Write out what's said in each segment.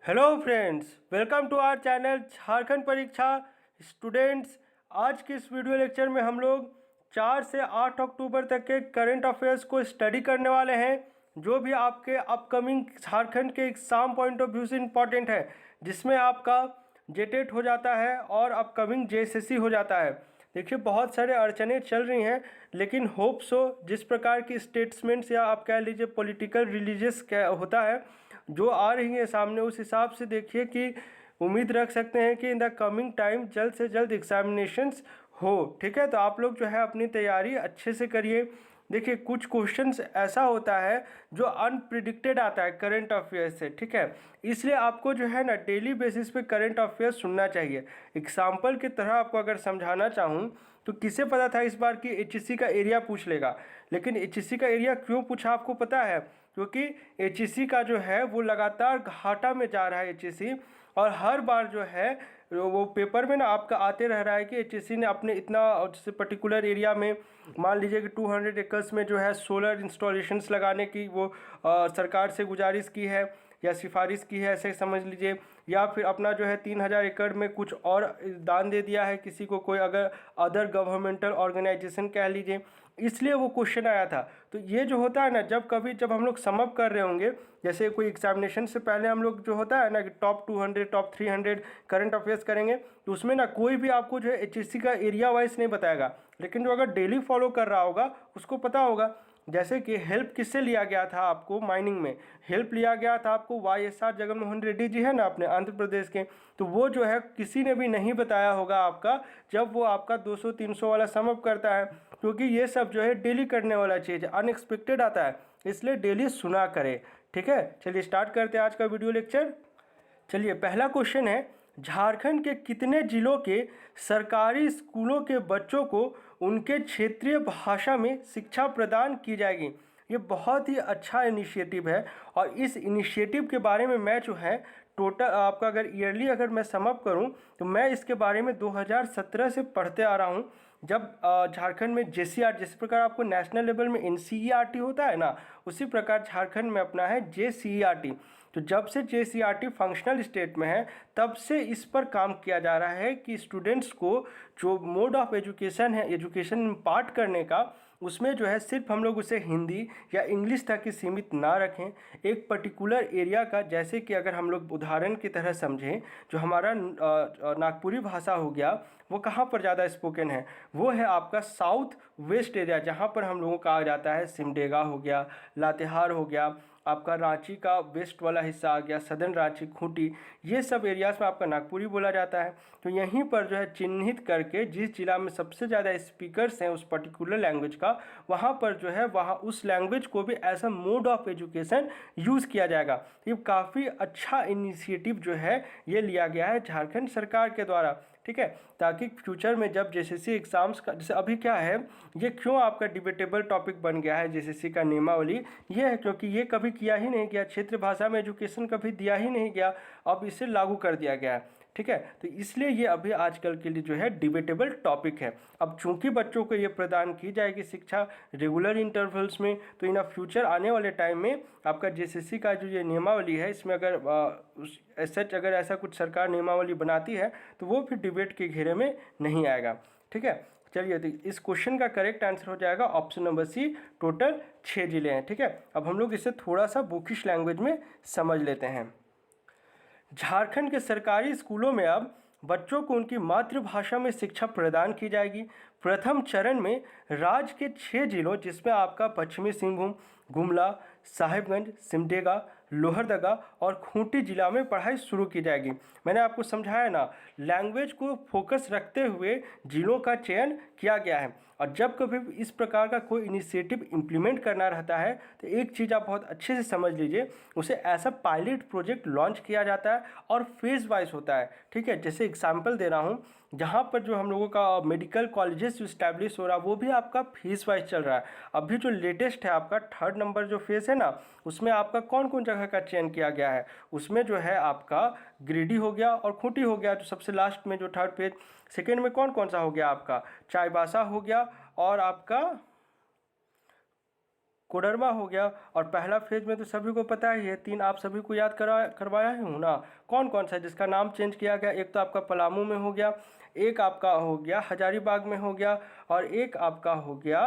Hello friends, welcome to our channel Jharkhand परीक्षा students. आज के इस वीडियो लेक्चर में हम लोग 4 से 8 अक्टूबर तक के करंट अफेयर्स को स्टडी करने वाले हैं, जो भी आपके अपकमिंग झारखंड के एग्ज़ाम पॉइंट ऑफ व्यू से इम्पॉर्टेंट है, जिसमें आपका जेटेट हो जाता है और अपकमिंग जेएसएससी हो जाता है। देखिए, बहुत सारे अड़चनें चल रही हैं, लेकिन होप सो जिस प्रकार की स्टेटमेंट्स या आप कह लीजिए पॉलिटिकल रिलीजियस क्या होता है जो आ रही है सामने, उस हिसाब से देखिए कि उम्मीद रख सकते हैं कि इन द कमिंग टाइम जल्द से जल्द एग्जामिनेशंस हो। ठीक है, तो आप लोग जो है अपनी तैयारी अच्छे से करिए। देखिए, कुछ क्वेश्चंस ऐसा होता है जो अनप्रिडिक्टेड आता है करंट अफेयर्स से। ठीक है, इसलिए आपको जो है ना डेली बेसिस पे करंट अफेयर्स सुनना चाहिए। एग्जाम्पल की तरह आपको अगर समझाना चाहूँ तो किसे पता था इस बार कि एचएससी का एरिया पूछ लेगा, लेकिन एचएससी का एरिया क्यों पूछा आपको पता है? क्योंकि एचएससी का जो है वो लगातार घाटा में जा रहा है एचएससी, और हर बार जो है वो पेपर में ना आपका आते रह रहा है कि एचएससी ने अपने इतना जैसे पर्टिकुलर एरिया में मान लीजिए कि 200 एकर्स में जो है सोलर इंस्टॉलेशंस लगाने की वो सरकार से गुजारिश की है या सिफारिश की है, ऐसे समझ लीजिए। या फिर अपना जो है 3000 एकड़ में कुछ और दान दे दिया है किसी को, कोई अगर अदर गवर्नमेंटल ऑर्गेनाइजेशन कह लीजिए, इसलिए वो क्वेश्चन आया था। तो ये जो होता है ना, जब हम लोग समअप कर रहे होंगे, जैसे कोई एग्जामिनेशन से पहले हम लोग जो होता है ना कि टॉप 200 टॉप 300 करंट अफेयर्स करेंगे, तो उसमें ना कोई भी आपको जो है एचएससी का एरिया वाइज नहीं बताएगा, लेकिन जो अगर डेली फॉलो कर रहा होगा उसको पता होगा। जैसे कि हेल्प किससे लिया गया था आपको माइनिंग में? हेल्प लिया गया था आपको वाईएसआर जगनमोहन रेड्डी जी है ना अपने आंध्र प्रदेश के। तो वो जो है किसी ने भी नहीं बताया होगा आपका, जब वो आपका 200-300 वाला समअप करता है, क्योंकि ये सब जो है डेली करने वाला चीज़ है, अनएक्सपेक्टेड आता है, इसलिए डेली सुना करें। ठीक है, चलिए स्टार्ट करते हैं आज का वीडियो लेक्चर। चलिए, पहला क्वेश्चन है, झारखंड के कितने जिलों के सरकारी स्कूलों के बच्चों को उनके क्षेत्रीय भाषा में शिक्षा प्रदान की जाएगी? ये बहुत ही अच्छा इनिशिएटिव है, और इस इनिशिएटिव के बारे में मैं जो है टोटल आपका अगर ईयरली अगर मैं समअप करूं तो मैं इसके बारे में 2017 से पढ़ते आ रहा हूं, जब झारखंड में जेसीआर, जिस प्रकार आपको नेशनल लेवल में एनसीईआरटी होता है ना, उसी प्रकार झारखंड में अपना है जेसीईआरटी। तो जब से जेसीईआरटी फंक्शनल स्टेट में है, तब से इस पर काम किया जा रहा है कि स्टूडेंट्स को जो मोड ऑफ एजुकेशन है, एजुकेशन इम्पार्ट करने का, उसमें जो है सिर्फ हम लोग उसे हिंदी या इंग्लिश तक ही सीमित ना रखें। एक पर्टिकुलर एरिया का, जैसे कि अगर हम लोग उदाहरण की तरह समझें, जो हमारा नागपुरी भाषा हो गया, वो कहाँ पर ज़्यादा स्पोकन है? वो है आपका साउथ वेस्ट एरिया, जहाँ पर हम लोगों का आ जाता है सिमडेगा हो गया, लातेहार हो गया, आपका रांची का वेस्ट वाला हिस्सा आ गया, सदर्न रांची, खूंटी, ये सब एरियाज़ में आपका नागपुरी बोला जाता है। तो यहीं पर जो है चिन्हित करके जिस जिला में सबसे ज़्यादा स्पीकर्स हैं उस पर्टिकुलर लैंग्वेज का, वहाँ पर जो है वहाँ उस लैंग्वेज को भी as a mode of education use किया जाएगा। ये काफ़ी अच्छा इनिशिएटिव जो है ये लिया गया है झारखंड सरकार के द्वारा। ठीक है, ताकि फ्यूचर में जब जेएसएससी एग्ज़ाम्स का, जैसे अभी क्या है, ये क्यों आपका डिबेटेबल टॉपिक बन गया है जेएसएससी का नियमावली, ये है क्योंकि ये कभी किया ही नहीं गया, क्षेत्र भाषा में एजुकेशन कभी दिया ही नहीं गया, अब इसे लागू कर दिया गया है। ठीक है, तो इसलिए ये अभी आजकल के लिए जो है डिबेटेबल टॉपिक है। अब चूंकि बच्चों को ये प्रदान की जाएगी शिक्षा रेगुलर इंटरवल्स में, तो इन फ्यूचर आने वाले टाइम में आपका जेएसएससी का जो ये नियमावली है, इसमें अगर सच अगर ऐसा कुछ सरकार नियमावली बनाती है तो वो फिर डिबेट के घेरे में नहीं आएगा। ठीक है, चलिए, तो इस क्वेश्चन का करेक्ट आंसर हो जाएगा ऑप्शन नंबर सी, टोटल 6 जिले हैं। ठीक है, अब हम लोग इसे थोड़ा सा बुकिश लैंग्वेज में समझ लेते हैं। झारखंड के सरकारी स्कूलों में अब बच्चों को उनकी मातृभाषा में शिक्षा प्रदान की जाएगी। प्रथम चरण में राज्य के 6 जिलों, जिसमें आपका पश्चिमी सिंहभूम, गुमला, साहिबगंज, सिमडेगा, लोहरदगा और खूंटी जिला में पढ़ाई शुरू की जाएगी। मैंने आपको समझाया ना, लैंग्वेज को फोकस रखते हुए जिलों का चयन किया गया है। और जब कभी इस प्रकार का कोई इनिशिएटिव इम्प्लीमेंट करना रहता है, तो एक चीज़ आप बहुत अच्छे से समझ लीजिए, उसे ऐसा पायलट प्रोजेक्ट लॉन्च किया जाता है और फेज वाइज होता है। ठीक है, जैसे एग्जाम्पल दे रहा हूँ, जहाँ पर जो हम लोगों का मेडिकल कॉलेजेस इस्टेब्लिश हो रहा है, वो भी आपका फेज वाइज चल रहा है। अभी जो लेटेस्ट है आपका 3rd नंबर जो फेज है ना, उसमें आपका कौन कौन जगह का चयन किया गया है? उसमें जो है आपका गिरिडीह हो गया और खूंटी हो गया, जो सबसे लास्ट में जो 3rd पेज। सेकेंड में कौन कौन सा हो गया आपका? चाईबासा हो गया, और आपका कोडरमा हो गया। और पहला फेज में तो सभी को पता ही है, 3 आप सभी को याद करवाया ही हूँ ना। कौन कौन सा जिसका नाम चेंज किया गया, एक तो आपका पलामू में हो गया, एक आपका हो गया हजारीबाग में हो गया, और एक आपका हो गया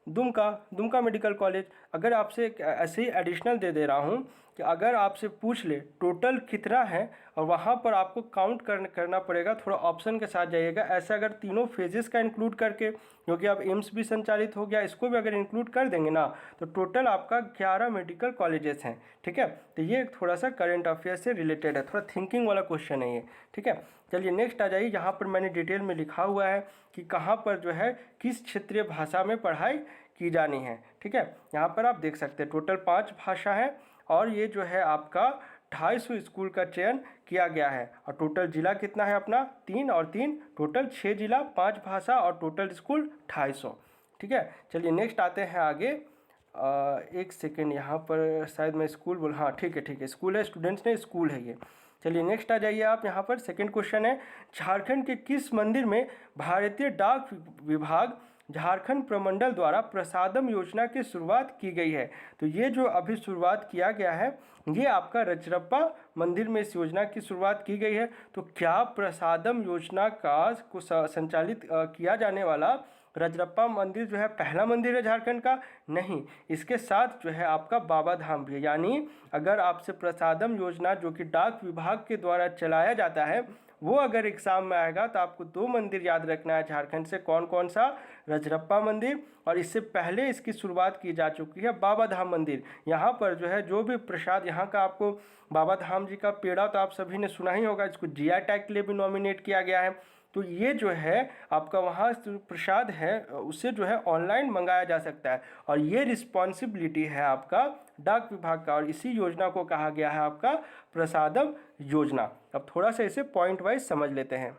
दुमका मेडिकल कॉलेज। अगर आपसे ऐसे ही एडिशनल दे रहा हूँ कि अगर आपसे पूछ ले टोटल कितना है, और वहाँ पर आपको काउंट करना पड़ेगा, थोड़ा ऑप्शन के साथ जाइएगा। ऐसे अगर तीनों फेजेस का इंक्लूड करके, क्योंकि अब एम्स भी संचालित हो गया, इसको भी अगर इंक्लूड कर देंगे ना, तो टोटल आपका 11 मेडिकल कॉलेजेस हैं। ठीक है, तो ये थोड़ा सा करंट अफेयर से रिलेटेड है, थोड़ा थिंकिंग वाला क्वेश्चन है ये। ठीक है, चलिए नेक्स्ट आ जाइए। यहाँ पर मैंने डिटेल में लिखा हुआ है कि कहाँ पर जो है किस क्षेत्रीय भाषा में पढ़ाई की जानी है। ठीक है, यहाँ पर आप देख सकते हैं टोटल 5 भाषा है, और ये जो है आपका 250 स्कूल का चयन किया गया है। और टोटल जिला कितना है अपना, 3 और 3 टोटल 6 जिला, 5 भाषा और टोटल स्कूल 250। ठीक है, चलिए नेक्स्ट आते हैं आगे। एक सेकेंड, यहाँ पर शायद मैं स्कूल बोल, हाँ ठीक है, स्कूल है, स्टूडेंट्स ने स्कूल है ये। चलिए नेक्स्ट आ जाइए आप। यहाँ पर सेकंड क्वेश्चन है, झारखंड के किस मंदिर में भारतीय डाक विभाग झारखंड प्रमंडल द्वारा प्रसादम योजना की शुरुआत की गई है। तो ये जो अभी शुरुआत किया गया है, ये आपका रजरप्पा मंदिर में इस योजना की शुरुआत की गई है। तो क्या प्रसादम योजना को संचालित किया जाने वाला रजरप्पा मंदिर जो है पहला मंदिर है झारखंड का? नहीं, इसके साथ जो है आपका बाबा धाम भी है। यानी अगर आपसे प्रसादम योजना जो कि डाक विभाग के द्वारा चलाया जाता है, वो अगर एग्जाम में आएगा तो आपको 2 मंदिर याद रखना है झारखंड से। कौन कौन सा? रजरप्पा मंदिर, और इससे पहले इसकी शुरुआत की जा चुकी है बाबा धाम मंदिर। यहाँ पर जो है जो भी प्रसाद यहाँ का, आपको बाबा धाम जी का पेड़ा तो आप सभी ने सुना ही होगा, इसको जीआई टैग के लिए भी नॉमिनेट किया गया है। तो ये जो है आपका वहाँ प्रसाद है उसे जो है ऑनलाइन मंगाया जा सकता है, और ये रिस्पॉन्सिबिलिटी है आपका डाक विभाग का, और इसी योजना को कहा गया है आपका प्रसादम योजना। अब थोड़ा सा इसे पॉइंट वाइज समझ लेते हैं।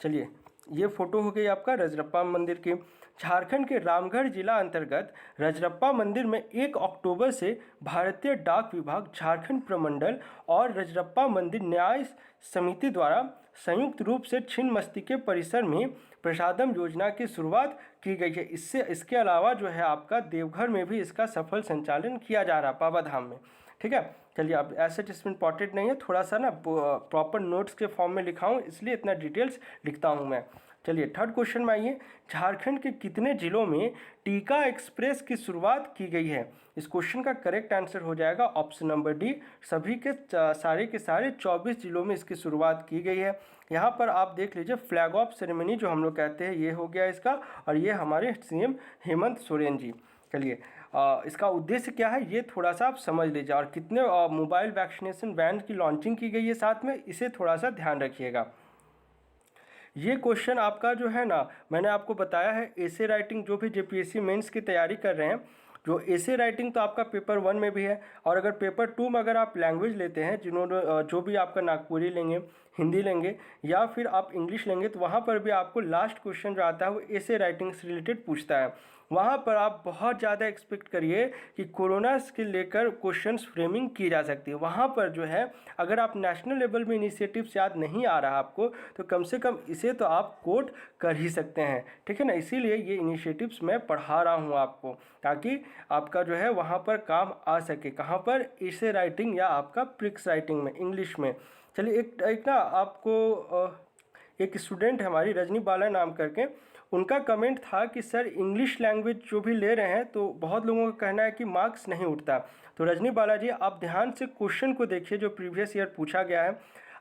चलिए, ये फोटो हो गई आपका रजरप्पा मंदिर की। झारखंड के रामगढ़ जिला अंतर्गत रजरप्पा मंदिर में 1 अक्टूबर से भारतीय डाक विभाग झारखंड प्रमंडल और रजरप्पा मंदिर न्याय समिति द्वारा संयुक्त रूप से छिन्नमस्तिके परिसर में प्रसादम योजना की शुरुआत की गई है। इसके अलावा जो है आपका देवघर में भी इसका सफल संचालन किया जा रहा है, बाबा धाम में। ठीक है, चलिए अब ऐसे इसमें इंपॉर्टेंट नहीं है, थोड़ा सा ना प्रॉपर नोट्स के फॉर्म में लिखा हूँ, इसलिए इतना डिटेल्स लिखता हूँ मैं। चलिए थर्ड क्वेश्चन में आइए, झारखंड के कितने जिलों में टीका एक्सप्रेस की शुरुआत की गई है? इस क्वेश्चन का करेक्ट आंसर हो जाएगा ऑप्शन नंबर डी, सभी के सारे 24 जिलों में इसकी शुरुआत की गई है। यहाँ पर आप देख लीजिए फ्लैग ऑफ सेरेमनी जो हम लोग कहते हैं, ये हो गया इसका, और ये हमारे सीएम हेमंत सोरेन जी। चलिए इसका उद्देश्य क्या है ये थोड़ा सा आप समझ लीजिए, और कितने मोबाइल वैक्सीनेशन वैन की लॉन्चिंग की गई है साथ में, इसे थोड़ा सा ध्यान रखिएगा। ये क्वेश्चन आपका जो है ना, मैंने आपको बताया है एसे राइटिंग, जो भी जेपीएससी मेंस की तैयारी कर रहे हैं, जो एसे राइटिंग तो आपका पेपर 1 में भी है, और अगर पेपर 2 में अगर आप लैंग्वेज लेते हैं, जो भी आपका नागपुरी लेंगे, हिंदी लेंगे या फिर आप इंग्लिश लेंगे, तो वहाँ पर भी आपको लास्ट क्वेश्चन जो आता है वो एसे राइटिंग से रिलेटेड पूछता है। वहाँ पर आप बहुत ज़्यादा एक्सपेक्ट करिए कि कोरोना के लेकर क्वेश्चंस फ्रेमिंग की जा सकती है। वहाँ पर जो है अगर आप नेशनल लेवल में इनिशिएटिव्स याद नहीं आ रहा आपको, तो कम से कम इसे तो आप कोट कर ही सकते हैं। ठीक है ना, इसीलिए ये इनिशिएटिव्स मैं पढ़ा रहा हूँ आपको, ताकि आपका जो है वहाँ पर काम आ सके। कहाँ पर? एसे राइटिंग या आपका प्रिक्स राइटिंग में, इंग्लिश में। चलिए एक ना आपको एक स्टूडेंट है हमारी रजनी बाला नाम करके, उनका कमेंट था कि सर इंग्लिश लैंग्वेज जो भी ले रहे हैं तो बहुत लोगों का कहना है कि मार्क्स नहीं उठता। तो रजनी बाला जी आप ध्यान से क्वेश्चन को देखिए जो प्रीवियस ईयर पूछा गया है।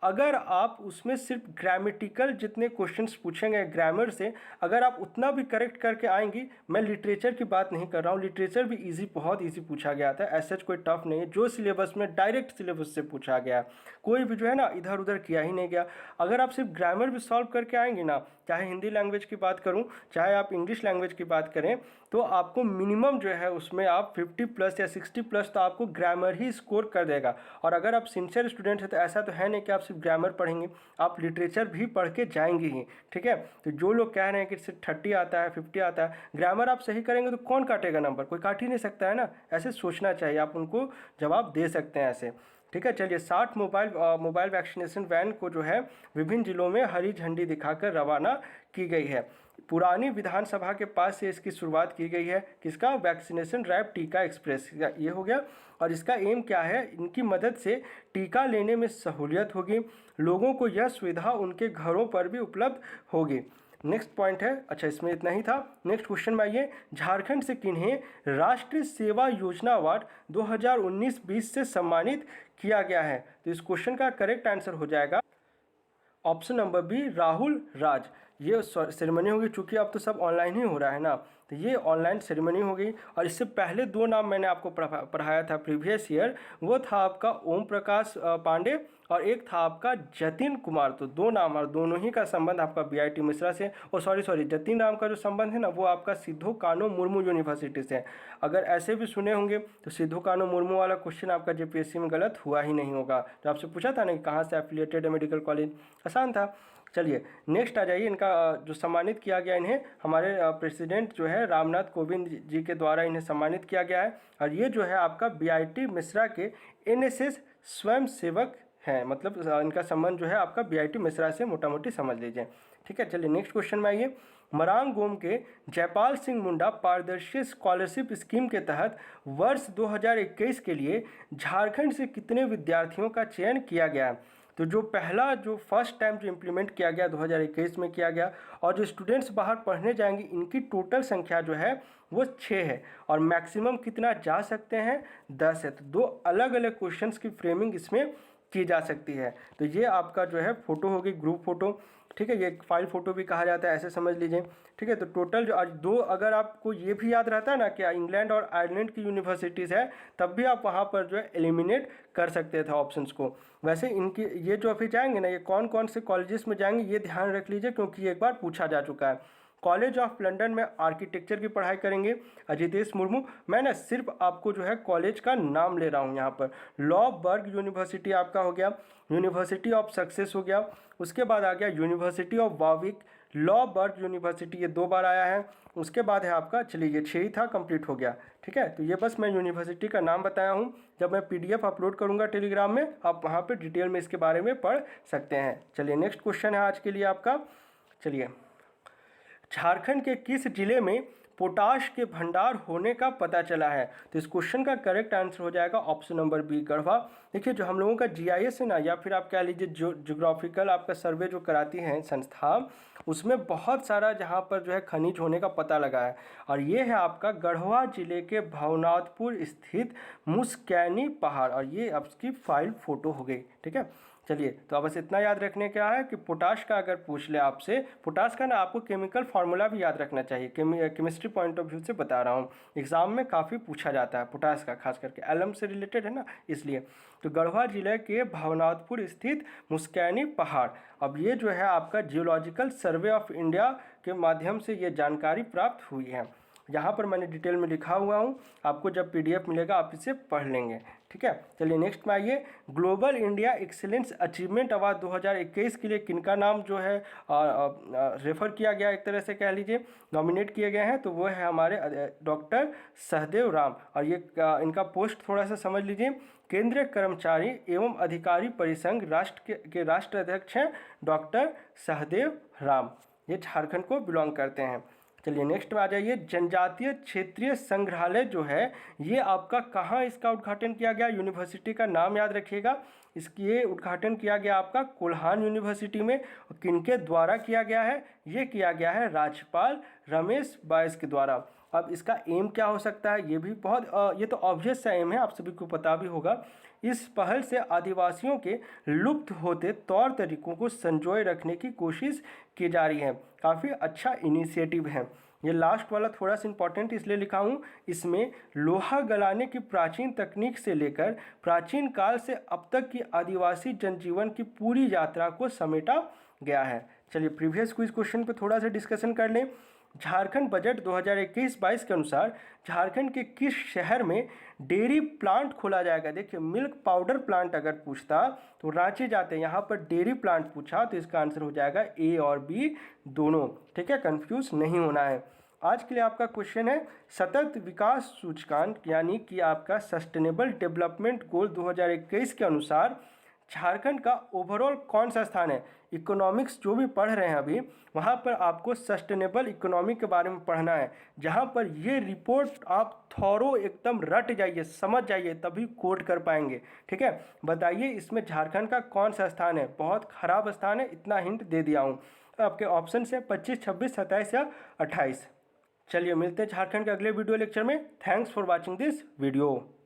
अगर आप उसमें सिर्फ ग्रामेटिकल जितने क्वेश्चंस पूछेंगे ग्रामर से, अगर आप उतना भी करेक्ट करके आएंगी, मैं लिटरेचर की बात नहीं कर रहा हूँ, लिटरेचर भी इजी, बहुत इजी पूछा गया था, ऐसा कोई टफ नहीं है, जो सिलेबस में डायरेक्ट सिलेबस से पूछा गया, कोई भी जो है ना इधर उधर किया ही नहीं गया। अगर आप सिर्फ ग्रामर भी सॉल्व करके आएंगे ना, चाहे हिंदी लैंग्वेज की बात करूं चाहे आप इंग्लिश लैंग्वेज की बात करें, तो आपको मिनिमम जो है उसमें आप 50+ या 60+ तो आपको ग्रामर ही स्कोर कर देगा। और अगर आप सिंसियर स्टूडेंट हैं तो ऐसा तो है नहीं कि आप सिर्फ ग्रामर पढ़ेंगे, आप लिटरेचर भी पढ़ के जाएंगे ही। ठीक है, तो जो लोग कह रहे हैं कि सिर्फ 30 आता है 50 आता है, ग्रामर आप सही करेंगे तो कौन काटेगा नंबर? कोई काट ही नहीं सकता है ना। ऐसे सोचना चाहिए, आप उनको जवाब दे सकते हैं ऐसे। ठीक है। चलिए 60 मोबाइल वैक्सीनेशन वैन को जो है विभिन्न जिलों में हरी झंडी दिखाकर रवाना की गई है। पुरानी विधानसभा के पास से इसकी शुरुआत की गई है। किसका? वैक्सीनेशन ड्राइव टीका एक्सप्रेस, ये हो गया। और इसका एम क्या है? इनकी मदद से टीका लेने में सहूलियत होगी, लोगों को यह सुविधा उनके घरों पर भी उपलब्ध होगी। नेक्स्ट पॉइंट है, अच्छा इसमें इतना ही था। नेक्स्ट क्वेश्चन में आइए, झारखंड से किन्हें राष्ट्रीय सेवा योजना अवार्ड 2019-20 से सम्मानित किया गया है? तो इस क्वेश्चन का करेक्ट आंसर हो जाएगा option number B, Rahul Raj. ये सेरेमनी होगी, चूंकि अब तो सब ऑनलाइन ही हो रहा है ना, तो ये ऑनलाइन सेरेमनी हो गई। और इससे पहले 2 नाम मैंने आपको पढ़ाया था प्रीवियस ईयर, वो था आपका ओम प्रकाश पांडे और एक था आपका जतिन कुमार। तो 2 नाम, और दोनों ही का संबंध आपका बीआईटी मिश्रा से, और सॉरी जतिन राम का जो संबंध है ना, वो आपका सिद्धू कान्हू मुर्मू यूनिवर्सिटी से। अगर ऐसे भी सुने होंगे तो सिद्धू कान्हू मुर्मू वाला क्वेश्चन आपका जेपीएससी में गलत हुआ ही नहीं होगा। जो आपसे पूछा था ना कि कहाँ से एफिलिएटेड है मेडिकल कॉलेज, आसान था। चलिए नेक्स्ट आ जाइए, इनका जो सम्मानित किया गया, इन्हें हमारे प्रेसिडेंट जो है रामनाथ कोविंद जी के द्वारा इन्हें सम्मानित किया गया है। और ये जो है आपका बीआईटी मिश्रा के एनएसएस स्वयं सेवक हैं, मतलब इनका संबंध जो है आपका बीआईटी मिश्रा से मोटा मोटी समझ लीजिए। ठीक है, चलिए नेक्स्ट क्वेश्चन में आइए। मरांग गोम के जयपाल सिंह मुंडा पारदर्शी स्कॉलरशिप स्कीम के तहत वर्ष 2021 के लिए झारखंड से कितने विद्यार्थियों का चयन किया गया? तो जो फर्स्ट टाइम जो इम्प्लीमेंट किया गया 2021 में किया गया, और जो स्टूडेंट्स बाहर पढ़ने जाएंगे इनकी टोटल संख्या जो है वो 6 है, और मैक्सिमम कितना जा सकते हैं? 10 है। तो 2 अलग अलग क्वेश्चंस की फ्रेमिंग इसमें की जा सकती है। तो ये आपका जो है फोटो होगी, ग्रुप फोटो, ठीक है, ये फाइल फोटो भी कहा जाता है, ऐसे समझ लीजिए। ठीक है, तो टोटल जो आज 2, अगर आपको ये भी याद रहता है ना कि इंग्लैंड और आयरलैंड की यूनिवर्सिटीज़ है, तब भी आप वहाँ पर जो है एलिमिनेट कर सकते थे ऑप्शंस को। वैसे इनकी ये जो अभी जाएंगे ना, ये कौन कौन से कॉलेजेस में जाएंगे ये ध्यान रख लीजिए, क्योंकि ये एक बार पूछा जा चुका है। कॉलेज ऑफ लंदन में आर्किटेक्चर की पढ़ाई करेंगे अजितेश मुर्मू। मैं ना सिर्फ आपको जो है कॉलेज का नाम ले रहा हूँ यहाँ पर। लॉ बर्ग यूनिवर्सिटी आपका हो गया, यूनिवर्सिटी ऑफ सक्सेस हो गया, उसके बाद आ गया university of Warwick, Loughborough university, ये 2 बार आया है। उसके बाद है आपका, चलिए ये 6 ही था, कंप्लीट हो गया। ठीक है, तो ये बस मैं यूनिवर्सिटी का नाम बताया हूँ। जब मैं पीडीएफ अपलोड करूँगा टेलीग्राम में, आप वहाँ पर डिटेल में इसके बारे में पढ़ सकते हैं। चलिए नेक्स्ट क्वेश्चन है आज के लिए आपका, चलिए झारखंड के किस जिले में पोटाश के भंडार होने का पता चला है? तो इस क्वेश्चन का करेक्ट आंसर हो जाएगा ऑप्शन नंबर बी, गढ़वा। देखिए जो हम लोगों का जीआईएस है ना, या फिर आप कह लीजिए ज्योग्राफिकल आपका सर्वे जो कराती हैं संस्था, उसमें बहुत सारा जहाँ पर जो है खनिज होने का पता लगा है। और ये है आपका गढ़वा जिले के भवनाथपुर स्थित मुस्कैनी पहाड़, और ये आपकी फाइल फोटो हो गई। ठीक है, चलिए तो अब बस इतना याद रखने क्या है कि पोटाश का अगर पूछ ले आपसे, पोटाश का ना आपको केमिकल फार्मूला भी याद रखना चाहिए। केमिस्ट्री पॉइंट ऑफ व्यू से बता रहा हूँ, एग्जाम में काफ़ी पूछा जाता है पोटाश का, खास करके एलम से रिलेटेड है ना, इसलिए। तो गढ़वा जिले के भवनाथपुर स्थित मुस्कैनी पहाड़, अब ये जो है आपका जियोलॉजिकल सर्वे ऑफ इंडिया के माध्यम से ये जानकारी प्राप्त हुई है। यहाँ पर मैंने डिटेल में लिखा हुआ हूँ, आपको जब पीडीएफ मिलेगा आप इसे पढ़ लेंगे। ठीक है, चलिए नेक्स्ट में आइए। Global India excellence achievement award 2021 के लिए किनका नाम जो है रेफर किया गया, एक तरह से कह लीजिए नॉमिनेट किए गए हैं? तो वो है हमारे डॉक्टर सहदेव राम। और ये इनका पोस्ट थोड़ा सा समझ लीजिए, केंद्रीय कर्मचारी एवं अधिकारी परिसंघ राष्ट्र के राष्ट्र अध्यक्ष हैं डॉक्टर सहदेव राम, ये झारखंड को बिलोंग करते हैं। चलिए नेक्स्ट में आ जाइए। जनजातीय क्षेत्रीय संग्रहालय जो है ये आपका कहाँ इसका उद्घाटन किया गया? यूनिवर्सिटी का नाम याद रखिएगा। ये उद्घाटन किया गया आपका कोल्हान यूनिवर्सिटी में। किनके द्वारा किया गया है? ये किया गया है राज्यपाल रमेश बैस के द्वारा। अब इसका एम क्या हो सकता है? ये भी बहुत ये तो ऑब्वियस सा एम है, आप सभी को पता भी होगा। इस पहल से आदिवासियों के लुप्त होते तौर तरीकों को संजोए रखने की कोशिश की जा रही है। काफ़ी अच्छा इनिशिएटिव है। ये लास्ट वाला थोड़ा सा इंपॉर्टेंट इसलिए लिखा हूँ, इसमें लोहा गलाने की प्राचीन तकनीक से लेकर प्राचीन काल से अब तक की आदिवासी जनजीवन की पूरी यात्रा को समेटा गया है। चलिए प्रीवियस क्विज क्वेश्चन पे थोड़ा सा डिस्कशन कर लें। झारखंड बजट 2021-22 के अनुसार झारखंड के किस शहर में डेयरी प्लांट खोला जाएगा? देखिए मिल्क पाउडर प्लांट अगर पूछता तो रांची जाते, यहाँ पर डेयरी प्लांट पूछा तो इसका आंसर हो जाएगा ए और बी दोनों। ठीक है, कंफ्यूज नहीं होना है। आज के लिए आपका क्वेश्चन है सतत विकास सूचकांक यानी कि आपका सस्टेनेबल डेवलपमेंट गोल 2021 के अनुसार झारखंड का ओवरऑल कौन सा स्थान है। इकोनॉमिक्स जो भी पढ़ रहे हैं अभी, वहाँ पर आपको सस्टेनेबल इकोनॉमी के बारे में पढ़ना है, जहाँ पर ये रिपोर्ट आप थॉरो एकदम रट जाइए, समझ जाइए, तभी कोड कर पाएंगे। ठीक है, बताइए इसमें झारखंड का कौन सा स्थान है। बहुत खराब स्थान है, इतना हिंट दे दिया हूँ। आपके ऑप्शन है 25, 26, 27 या 28। चलिए मिलते हैं झारखंड के अगले वीडियो लेक्चर में। Thanks for watching this video.